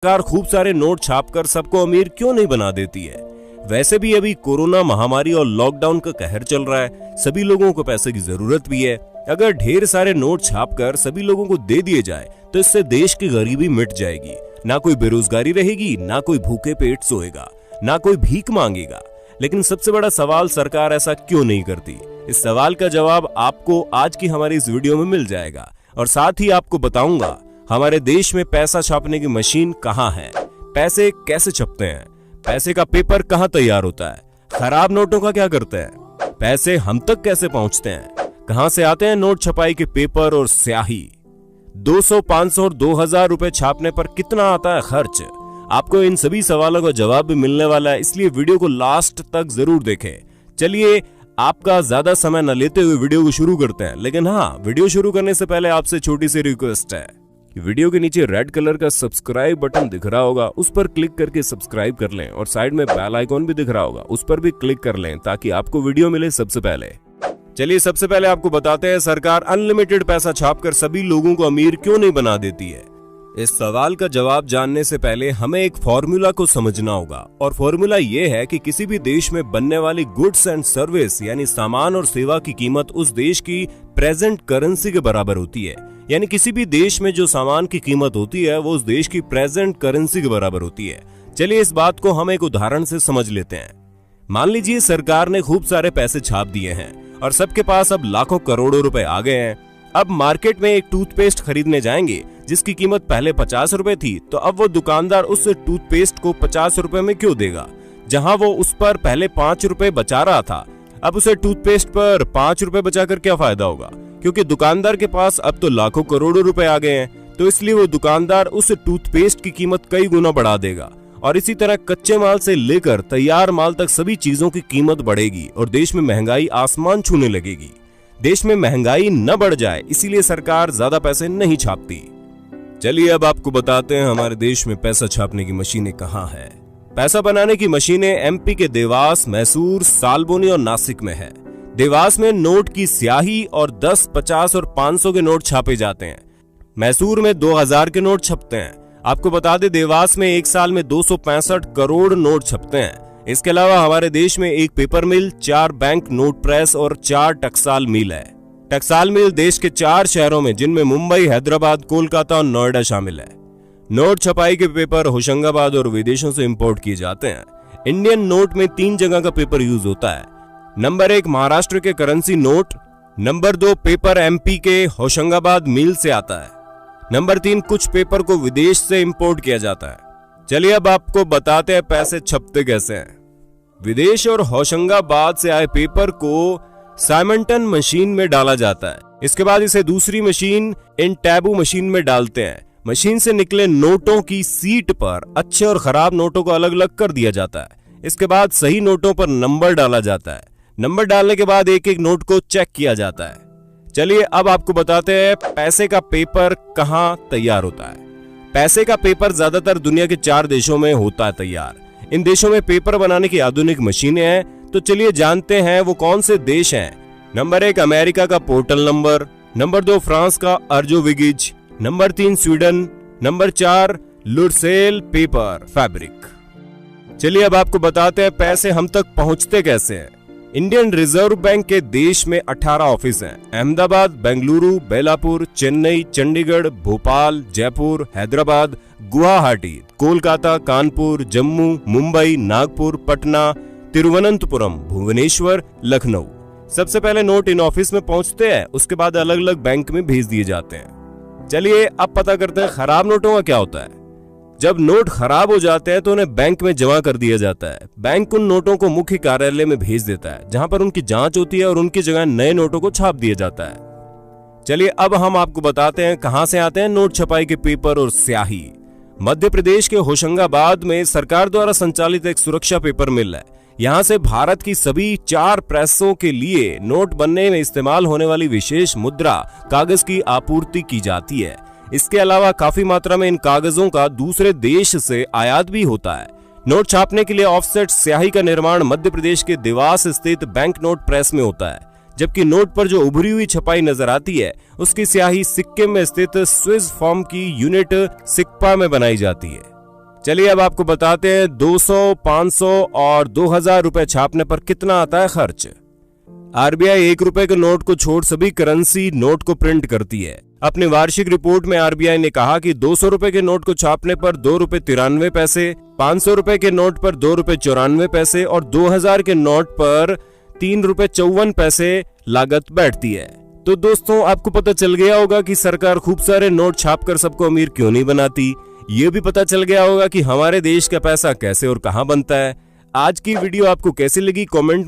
सरकार खूब सारे नोट छापकर सबको अमीर क्यों नहीं बना देती है। वैसे भी अभी कोरोना महामारी और लॉकडाउन का कहर चल रहा है, सभी लोगों को पैसे की जरूरत भी है। अगर ढेर सारे नोट छापकर सभी लोगों को दे दिए जाए तो इससे देश की गरीबी मिट जाएगी। ना कोई बेरोजगारी रहेगी, ना कोई भूखे पेट सोएगा, ना कोई भीख मांगेगा। लेकिन सबसे बड़ा सवाल, सरकार ऐसा क्यों नहीं करती? इस सवाल का जवाब आपको आज की हमारी इस वीडियो में मिल जाएगा और साथ ही आपको बताऊंगा हमारे देश में पैसा छापने की मशीन कहाँ है, पैसे कैसे छपते हैं, पैसे का पेपर कहाँ तैयार होता है, खराब नोटों का क्या करते हैं, पैसे हम तक कैसे पहुंचते हैं, कहां से आते हैं नोट छपाई के पेपर और स्याही, 200, 500 और 2000 रुपए छापने पर कितना आता है खर्च। आपको इन सभी सवालों का जवाब भी मिलने वाला है, इसलिए वीडियो को लास्ट तक जरूर देखें। चलिए आपका ज्यादा समय न लेते हुए वीडियो को शुरू करते हैं। लेकिन हाँ, वीडियो शुरू करने से पहले आपसे छोटी सी रिक्वेस्ट है कि वीडियो के नीचे रेड कलर का सब्सक्राइब बटन दिख रहा होगा, उस पर क्लिक करके सब्सक्राइब कर लें और साइड में बेल आइकॉन भी दिख रहा होगा, उस पर भी क्लिक कर लें ताकि आपको वीडियो मिले सबसे पहले। चलिए सबसे पहले आपको बताते हैं सरकार अनलिमिटेड पैसा छापकर सभी लोगों को अमीर क्यों नहीं बना देती है। इस सवाल का जवाब जानने से पहले हमें एक फॉर्मूला को समझना होगा और फॉर्मूला ये है कि किसी भी देश में बनने वाली गुड्स एंड सर्विस यानी सामान और सेवा की कीमत उस देश की प्रेजेंट करेंसी के बराबर होती है। यानी किसी भी देश में जो सामान की कीमत होती है वो उस देश की प्रेजेंट करेंसी के बराबर होती है। चलिए इस बात को हम एक उदाहरण से समझ लेते हैं। मान लीजिए सरकार ने खूब सारे पैसे छाप दिए हैं और सबके पास अब लाखों करोड़ों रुपए आ गए हैं। अब मार्केट में एक टूथपेस्ट खरीदने जाएंगे जिसकी कीमत पहले 50 रुपए थी, तो अब वो दुकानदार उस टूथपेस्ट को 50 रुपए में क्यों देगा, जहां वो उस पर पहले 5 रुपए बचा रहा था। अब उसे टूथपेस्ट पर 5 रुपए बचाकर क्या फायदा होगा, क्योंकि दुकानदार के पास अब तो लाखों करोड़ों रुपए आ गए हैं, तो इसलिए वो दुकानदार उस टूथपेस्ट की कीमत कई गुना बढ़ा देगा। और इसी तरह कच्चे माल से लेकर तैयार माल तक सभी चीजों की कीमत बढ़ेगी और देश में महंगाई आसमान छूने लगेगी। देश में महंगाई न बढ़ जाए इसीलिए सरकार ज्यादा पैसे नहीं छापती। चलिए अब आपको बताते हैं हमारे देश में पैसा छापने की मशीनें कहाँ है। पैसा बनाने की मशीनें एमपी के देवास, मैसूर, सालबोनी और नासिक में है। देवास में नोट की स्याही और 10, 50 और 500 के नोट छापे जाते हैं। मैसूर में 2000 के नोट छपते हैं। आपको बता दें देवास में एक साल में 265 करोड़ नोट छपते हैं। इसके अलावा हमारे देश में एक पेपर मिल, 4 बैंक नोट प्रेस और 4 टकसाल मिल है। टकसाल मिल देश के 4 शहरों में जिनमें मुंबई, हैदराबाद, कोलकाता और नोएडा शामिल है। नोट छपाई के पेपर होशंगाबाद और विदेशों से इंपोर्ट किए जाते हैं। इंडियन नोट में 3 जगह का पेपर यूज होता है। नंबर 1 महाराष्ट्र के currency note, number 2 paper MP के होशंगाबाद मिल से आता है, नंबर 3 कुछ पेपर को विदेश से इंपोर्ट किया जाता है। चलिए अब आपको बताते हैं पैसे छपते कैसे हैं। विदेश और होशंगाबाद से आए पेपर को साइमंटन मशीन में डाला जाता है। इसके बाद इसे दूसरी मशीन इन टैबू मशीन में डालते हैं। मशीन से निकले नोटों की सीट पर अच्छे और खराब नोटों को अलग अलग कर दिया जाता है। इसके बाद सही नोटों पर नंबर डाला जाता है। नंबर डालने के बाद एक एक नोट को चेक किया जाता है। चलिए अब आपको बताते हैं पैसे का पेपर कहाँ तैयार होता है। पैसे का पेपर ज्यादातर दुनिया के 4 देशों में होता है तैयार। इन देशों में पेपर बनाने की आधुनिक मशीनें हैं, तो चलिए जानते हैं वो कौन से देश हैं। नंबर 1 अमेरिका का पोर्टल नंबर, नंबर 2 फ्रांस का अर्जोविगिज, नंबर 3 स्वीडन, नंबर 4 लुरसेल पेपर फैब्रिक। चलिए अब आपको बताते हैं पैसे हम तक पहुंचते कैसे हैं। इंडियन रिजर्व बैंक के देश में 18 ऑफिस हैं। अहमदाबाद, बेंगलुरु, बेलापुर, चेन्नई, चंडीगढ़, भोपाल, जयपुर, हैदराबाद, गुवाहाटी, कोलकाता, कानपुर, जम्मू, मुंबई, नागपुर, पटना, तिरुवनंतपुरम, भुवनेश्वर, लखनऊ। सबसे पहले नोट इन ऑफिस में पहुंचते हैं, उसके बाद अलग अलग बैंक में भेज दिए जाते हैं। चलिए अब पता करते हैं खराब नोटों का क्या होता है। जब नोट खराब हो जाते हैं तो उन्हें बैंक में जमा कर दिया जाता है। बैंक उन नोटों को मुख्य कार्यालय में भेज देता है जहां पर उनकी जांच होती है और उनकी जगह नए नोटों को छाप दिया जाता है। चलिए अब हम आपको बताते हैं कहां से आते हैं नोट छपाई के पेपर और स्याही। मध्य प्रदेश के होशंगाबाद में सरकार द्वारा संचालित एक सुरक्षा पेपर मिल है। यहाँ से भारत की सभी 4 प्रेसों के लिए नोट बनने में इस्तेमाल होने वाली विशेष मुद्रा कागज की आपूर्ति की जाती है। इसके अलावा काफी मात्रा में इन कागजों का दूसरे देश से आयात भी होता है। नोट छापने के लिए ऑफसेट स्याही का निर्माण मध्य प्रदेश के देवास स्थित बैंक नोट प्रेस में होता है, जबकि नोट पर जो उभरी हुई छपाई नजर आती है उसकी स्याही सिक्किम में स्थित स्विस फॉर्म की यूनिट सिक्पा में बनाई जाती है। चलिए अब आपको बताते हैं 200, 500 और 2000 रुपए छापने पर कितना आता है खर्च। आरबीआई 1 रुपए के नोट को छोड़ सभी करेंसी नोट को प्रिंट करती है। अपनी वार्षिक रिपोर्ट में आरबीआई ने कहा कि 200 रुपए के नोट को छापने पर 2 रुपए 93 पैसे, 500 रुपए के नोट पर 2 रुपए 94 पैसे और 2000 के नोट पर 3 रुपए 54 पैसे लागत बैठती है। तो दोस्तों आपको पता चल गया होगा कि सरकार खूब सारे नोट छापकर सबको अमीर क्यों नहीं बनाती। ये भी पता चल गया होगा कि हमारे देश का पैसा कैसे और कहां बनता है। आज की वीडियो आपको कैसी लगी कमेंट